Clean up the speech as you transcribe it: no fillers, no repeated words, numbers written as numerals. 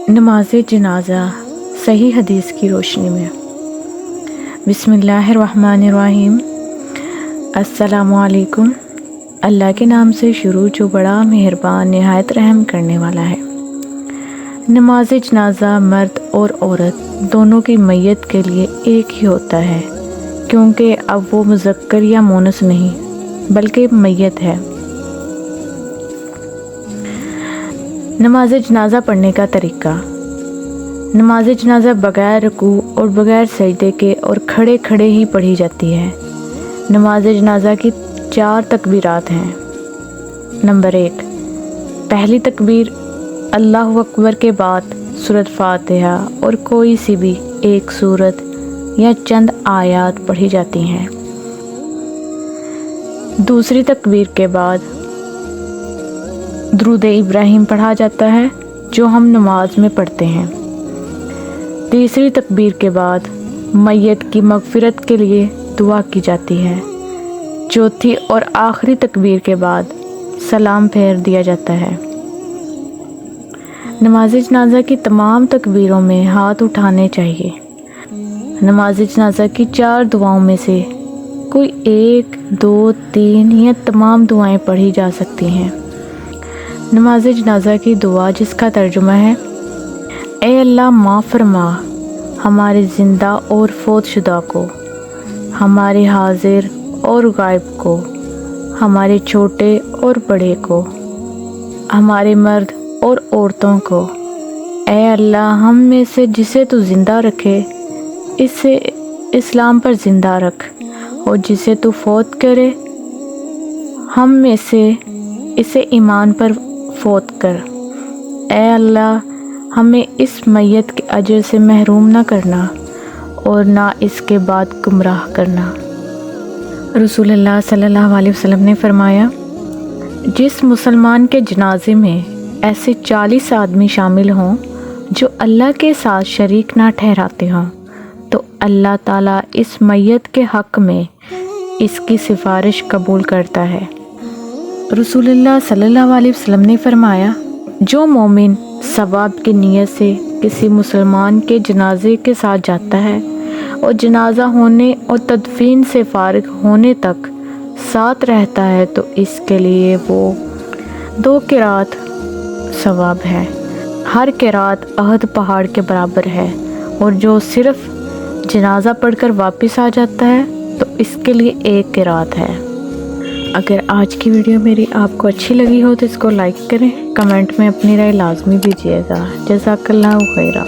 نماز جنازہ صحیح حدیث کی روشنی میں۔ بسم اللہ الرحمن الرحیم۔ السلام علیکم۔ اللہ کے نام سے شروع جو بڑا مہربان نہایت رحم کرنے والا ہے۔ نماز جنازہ مرد اور عورت دونوں کی میت کے لیے ایک ہی ہوتا ہے، کیونکہ اب وہ مذکر یا مونث نہیں بلکہ میت ہے۔ نماز جنازہ پڑھنے کا طریقہ۔ نماز جنازہ بغیر رکوع اور بغیر سجدے کے اور کھڑے کھڑے ہی پڑھی جاتی ہے۔ نماز جنازہ کی 4 تکبیرات ہیں۔ نمبر 1، پہلی تکبیر اللہ اکبر کے بعد سورۃ فاتحہ اور کوئی سی بھی ایک سورت یا چند آیات پڑھی جاتی ہیں۔ دوسری تکبیر کے بعد درود ابراہیم پڑھا جاتا ہے جو ہم نماز میں پڑھتے ہیں۔ تیسری تکبیر کے بعد میت کی مغفرت کے لیے دعا کی جاتی ہے۔ چوتھی اور آخری تکبیر کے بعد سلام پھیر دیا جاتا ہے۔ نماز جنازہ کی تمام تکبیروں میں ہاتھ اٹھانے چاہیے۔ نماز جنازہ کی 4 دعاؤں میں سے کوئی 1، 2، 3 یا تمام دعائیں پڑھی جا سکتی ہیں۔ نماز جنازہ کی دعا جس کا ترجمہ ہے: اے اللہ معاف فرما ہمارے زندہ اور فوت شدہ کو، ہمارے حاضر اور غائب کو، ہمارے چھوٹے اور بڑے کو، ہمارے مرد اور عورتوں کو۔ اے اللہ ہم میں سے جسے تو زندہ رکھے اسے اسلام پر زندہ رکھ، اور جسے تو فوت کرے ہم میں سے اسے ایمان پر فوت کر۔ اے اللہ ہمیں اس میت کے اجر سے محروم نہ کرنا اور نہ اس کے بعد گمراہ کرنا۔ رسول اللہ صلی اللہ علیہ وسلم نے فرمایا، جس مسلمان کے جنازے میں ایسے 40 آدمی شامل ہوں جو اللہ کے ساتھ شریک نہ ٹھہراتے ہوں تو اللہ تعالیٰ اس میت کے حق میں اس کی سفارش قبول کرتا ہے۔ رسول اللہ صلی اللہ علیہ وسلم نے فرمایا، جو مومن ثواب کی نیت سے کسی مسلمان کے جنازے کے ساتھ جاتا ہے اور جنازہ ہونے اور تدفین سے فارغ ہونے تک ساتھ رہتا ہے تو اس کے لیے وہ 2 قرات ثواب ہے۔ ہر قرات احد پہاڑ کے برابر ہے، اور جو صرف جنازہ پڑھ کر واپس آ جاتا ہے تو اس کے لیے 1 قرات ہے۔ اگر آج کی ویڈیو میری آپ کو اچھی لگی ہو تو اس کو لائک کریں، کمنٹ میں اپنی رائے لازمی دیجیے گا۔ جزاک اللہ خیرہ۔